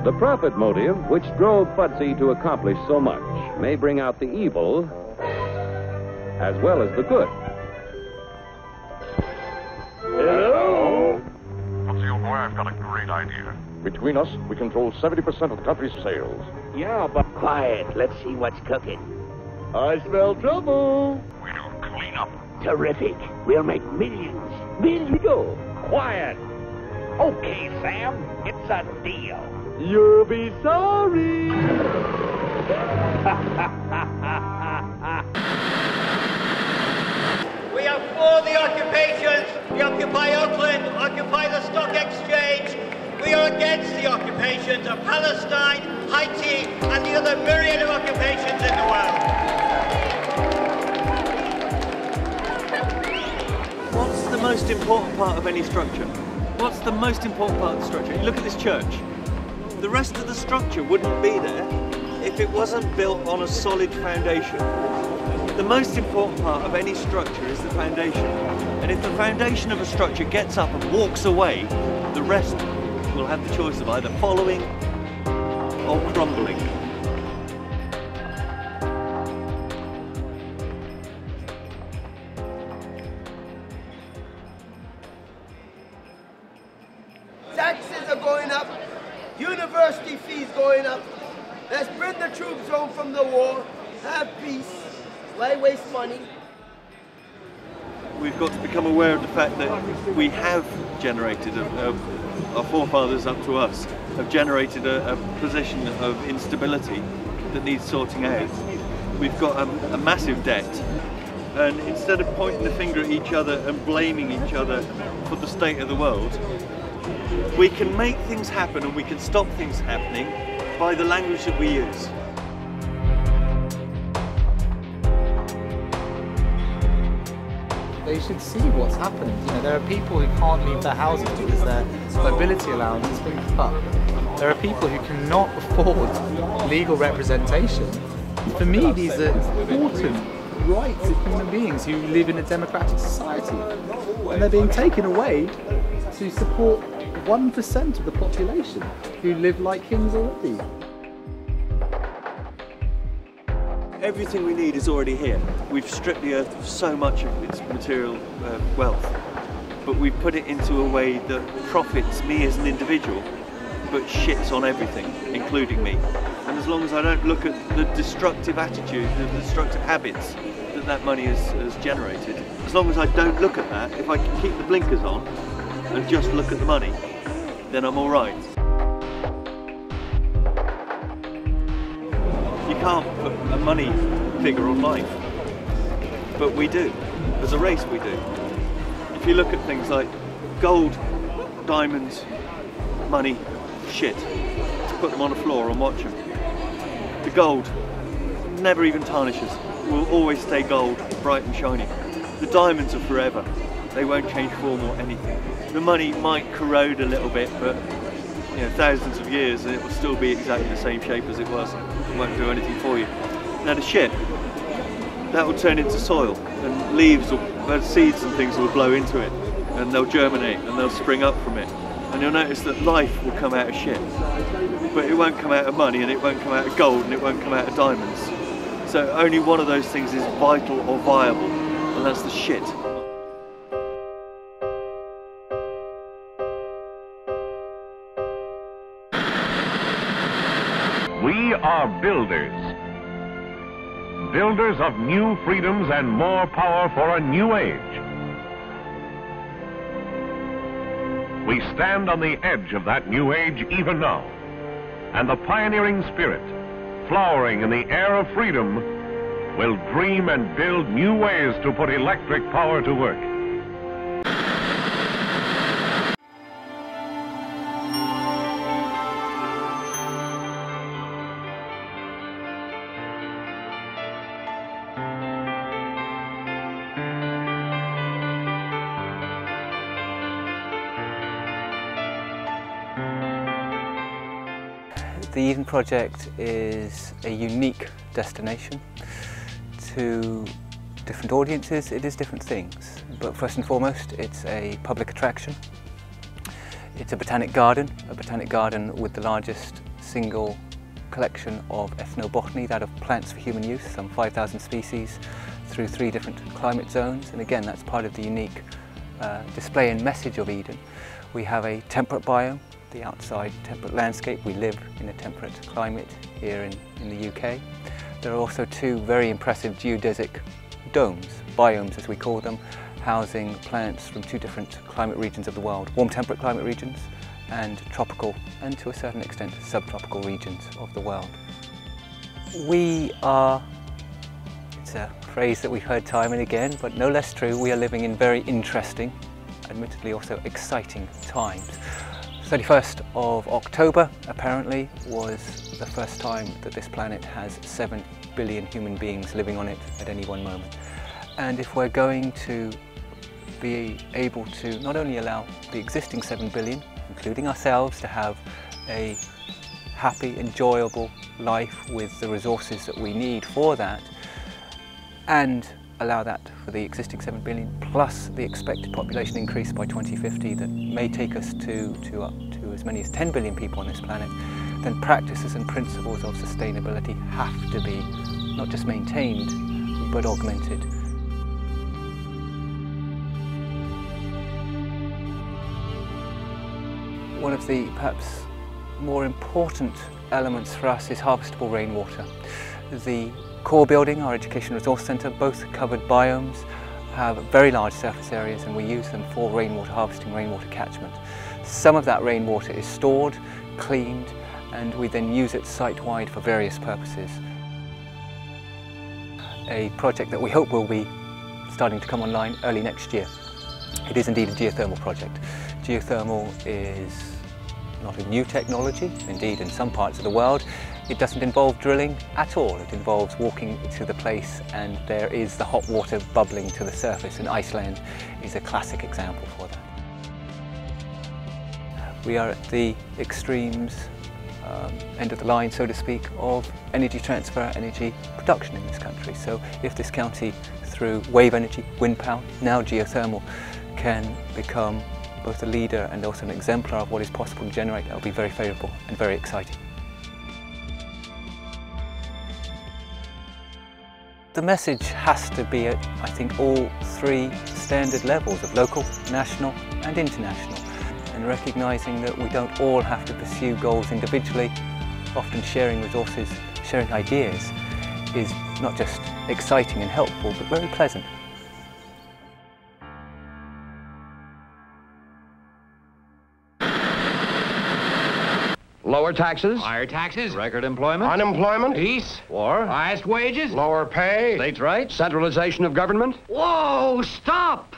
The profit motive, which drove Futzy to accomplish so much, may bring out the evil as well as the good. Hello? Futzy, old boy, I've got a great idea. Between us, we control 70% of the country's sales. Yeah, but quiet. Let's see what's cooking. I smell trouble. We'll clean up. Terrific. We'll make millions. Millions. Go. Quiet. Okay, Sam. It's a deal. You'll be sorry. We are for the occupations. We occupy Oakland, occupy the stock exchange. We are against the occupations of Palestine, Haiti, and the other myriad of occupations in the world. What's the most important part of any structure? What's the most important part of the structure? You look at this church. The rest of the structure wouldn't be there if it wasn't built on a solid foundation. The most important part of any structure is the foundation. And if the foundation of a structure gets up and walks away, the rest will have the choice of either following or crumbling. Taxes are going up, university fees going up. Let's bring the troops home from the war, have peace, why waste money? We've got to become aware of the fact that we have generated, our forefathers up to us, have generated a position of instability that needs sorting out. We've got a massive debt, and instead of pointing the finger at each other and blaming each other for the state of the world, we can make things happen and we can stop things happening by the language that we use. They should see what's happening. You know, there are people who can't leave their houses because their mobility allowance has been cut. There are people who cannot afford legal representation. For me, these are important rights of human beings who live in a democratic society. And they're being taken away to support 1% of the population who live like kings already. Everything we need is already here. We've stripped the earth of so much of its material wealth, but we've put it into a way that profits me as an individual, but shits on everything, including me. And as long as I don't look at the destructive attitude, the destructive habits that money has generated, as long as I don't look at that, if I can keep the blinkers on and just look at the money, then I'm all right. You can't put a money figure on life, but we do. As a race, we do. If you look at things like gold, diamonds, money, shit, to put them on a floor and watch them. The gold never even tarnishes, will always stay gold, bright and shiny. The diamonds are forever. They won't change form or anything. The money might corrode a little bit, but you know, thousands of years and it will still be exactly the same shape as it was. It won't do anything for you. Now the shit, that will turn into soil, and leaves or seeds and things will blow into it, and they'll germinate and they'll spring up from it. And you'll notice that life will come out of shit, but it won't come out of money, and it won't come out of gold, and it won't come out of diamonds. So only one of those things is vital or viable, and that's the shit. We are builders. Builders of new freedoms and more power for a new age. We stand on the edge of that new age even now. And the pioneering spirit, flowering in the air of freedom, will dream and build new ways to put electric power to work. The Eden Project is a unique destination. To different audiences, it is different things. But first and foremost, it's a public attraction. It's a botanic garden with the largest single collection of ethnobotany, that of plants for human use, some 5,000 species, through 3 different climate zones. And again, that's part of the unique display and message of Eden. We have a temperate biome, the outside temperate landscape. We live in a temperate climate here in the UK. There are also 2 very impressive geodesic domes, biomes as we call them, housing plants from 2 different climate regions of the world, warm temperate climate regions and tropical and to a certain extent subtropical regions of the world. We are, it's a phrase that we've heard time and again, but no less true, we are living in very interesting, admittedly also exciting times. 31st of October apparently was the first time that this planet has 7 billion human beings living on it at any one moment. And if we're going to be able to not only allow the existing 7 billion, including ourselves, to have a happy, enjoyable life with the resources that we need for that, and allow that for the existing 7 billion plus the expected population increase by 2050 that may take us to as many as 10 billion people on this planet, then practices and principles of sustainability have to be not just maintained but augmented. One of the perhaps more important elements for us is harvestable rainwater. The core building, our Education Resource Centre, both covered biomes, have very large surface areas and we use them for rainwater harvesting, rainwater catchment. Some of that rainwater is stored, cleaned, and we then use it site-wide for various purposes. A project that we hope will be starting to come online early next year. It is indeed a geothermal project. Geothermal is not a new technology. Indeed, in some parts of the world, it doesn't involve drilling at all. It involves walking to the place and there is the hot water bubbling to the surface, and Iceland is a classic example for that. We are at the extremes, end of the line, so to speak, of energy transfer, energy production in this country. So if this county, through wave energy, wind power, now geothermal, can become both a leader and also an exemplar of what is possible to generate, that will be very favourable and very exciting. The message has to be at, I think, all 3 standard levels of local, national and international, and recognising that we don't all have to pursue goals individually. Often sharing resources, sharing ideas is not just exciting and helpful, but very pleasant. Lower taxes, Higher taxes, record employment, Unemployment, peace, war, highest wages. lower pay. states' rights, centralization of government. Whoa, stop!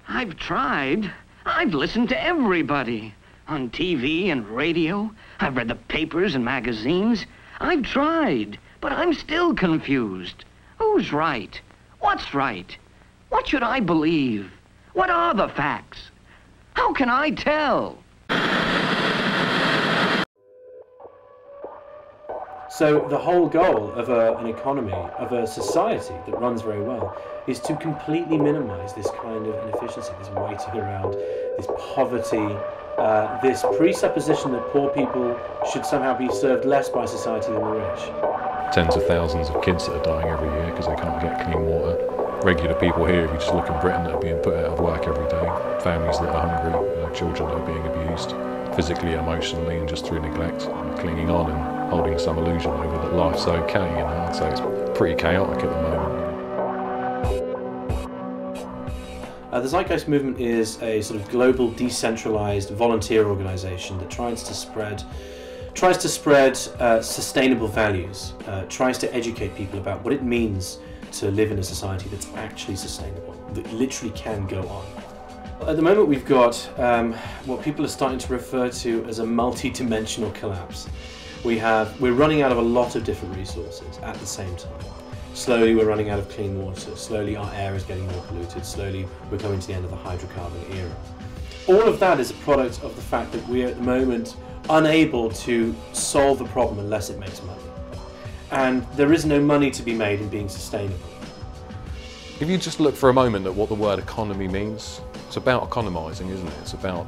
I've tried. I've listened to everybody. On TV and radio. I've read the papers and magazines. I've tried, but I'm still confused. Who's right? What's right? What should I believe? What are the facts? How can I tell? So the whole goal of an economy, of a society that runs very well, is to completely minimize this kind of inefficiency, this waiting around, this poverty, this presupposition that poor people should somehow be served less by society than the rich. Tens of thousands of kids that are dying every year because they can't get clean water. Regular people here, if you just look in Britain, that are being put out of work every day. Families that are hungry, children that are being abused, physically, emotionally, and just through neglect, clinging on and holding some illusion over that life's okay, you know. I'd say it's pretty chaotic at the moment. The Zeitgeist Movement is a sort of global decentralized volunteer organization that tries to spread sustainable values, tries to educate people about what it means to live in a society that's actually sustainable, that literally can go on. At the moment we've got what people are starting to refer to as a multi-dimensional collapse. We're running out of a lot of different resources at the same time. Slowly we're running out of clean water, slowly our air is getting more polluted, slowly we're coming to the end of the hydrocarbon era. All of that is a product of the fact that we're at the moment unable to solve the problem unless it makes money. And there is no money to be made in being sustainable. If you just look for a moment at what the word economy means, it's about economising, isn't it? It's about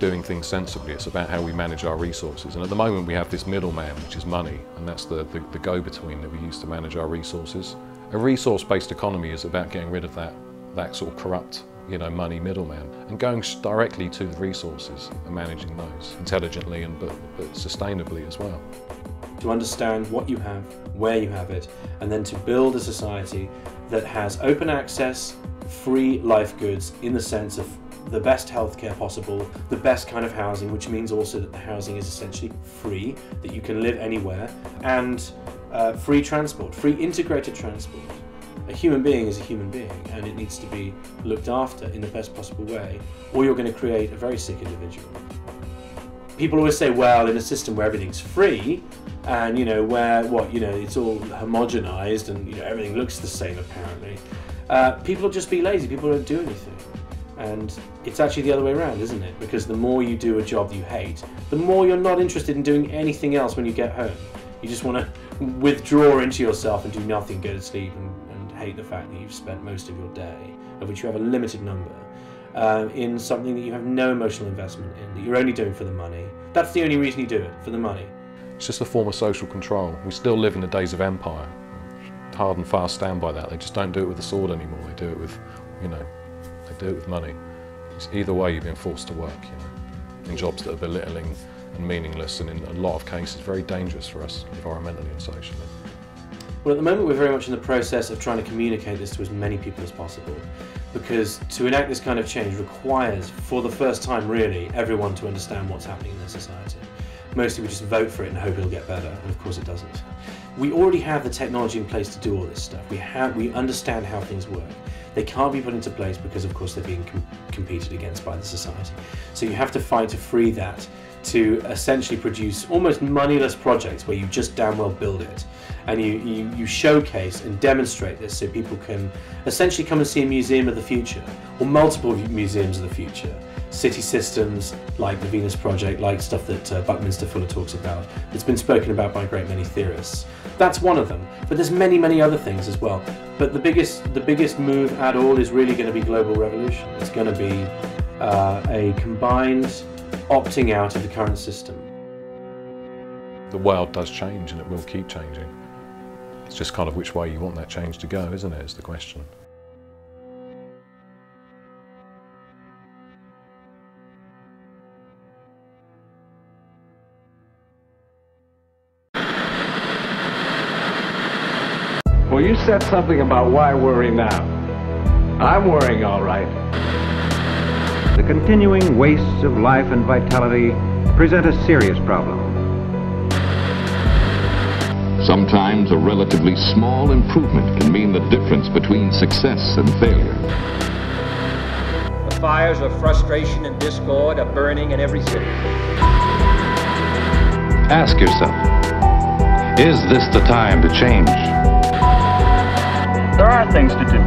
doing things sensibly, it's about how we manage our resources. And at the moment we have this middleman, which is money, and that's the go-between that we use to manage our resources. A resource-based economy is about getting rid of that sort of corrupt, money middleman, and going directly to the resources and managing those intelligently but sustainably as well. To understand what you have, where you have it, and then to build a society that has open access, free life goods in the sense of the best healthcare possible, the best kind of housing, which means also that the housing is essentially free, that you can live anywhere, and free transport, free integrated transport. A human being is a human being, and it needs to be looked after in the best possible way, or you're going to create a very sick individual. People always say, well, in a system where everything's free, and it's all homogenized, and everything looks the same apparently, people will just be lazy. People don't do anything. And it's actually the other way around, isn't it? Because the more you do a job you hate, the more you're not interested in doing anything else when you get home. You just want to withdraw into yourself and do nothing, go to sleep, and hate the fact that you've spent most of your day, of which you have a limited number, in something that you have no emotional investment in, that you're only doing for the money. That's the only reason you do it, for the money. It's just a form of social control. We still live in the days of empire. Hard and fast stand by that. They just don't do it with the sword anymore. They do it with, they do it with money. It's either way, you're being forced to work, in jobs that are belittling and meaningless, and in a lot of cases very dangerous for us environmentally and socially. Well, at the moment we're very much in the process of trying to communicate this to as many people as possible, because to enact this kind of change requires, for the first time really, everyone to understand what's happening in their society. Mostly we just vote for it and hope it'll get better, and of course it doesn't. We already have the technology in place to do all this stuff. We understand how things work. They can't be put into place because of course they're being competed against by the society. So you have to fight to free that, to essentially produce almost moneyless projects where you just damn well build it, and you showcase and demonstrate this so people can essentially come and see a museum of the future, or multiple museums of the future. City systems like the Venus Project, like stuff that Buckminster Fuller talks about. It's been spoken about by a great many theorists. That's one of them, but there's many, many other things as well. But the biggest move at all is really going to be global revolution. It's going to be a combined opting out of the current system. The world does change, and it will keep changing. It's just kind of which way you want that change to go, isn't it, is the question. Well, you said something about why worry now. I'm worrying all right. The continuing wastes of life and vitality present a serious problem. Sometimes a relatively small improvement can mean the difference between success and failure. The fires of frustration and discord are burning in every city. Ask yourself, is this the time to change? There are things to do.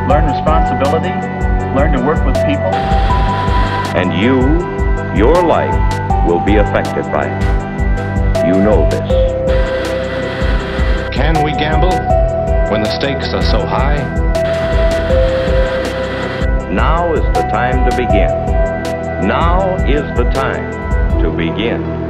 Learn responsibility, learn to work with people. And your life will be affected by it. You know this. Can we gamble when the stakes are so high? Now is the time to begin. Now is the time to begin.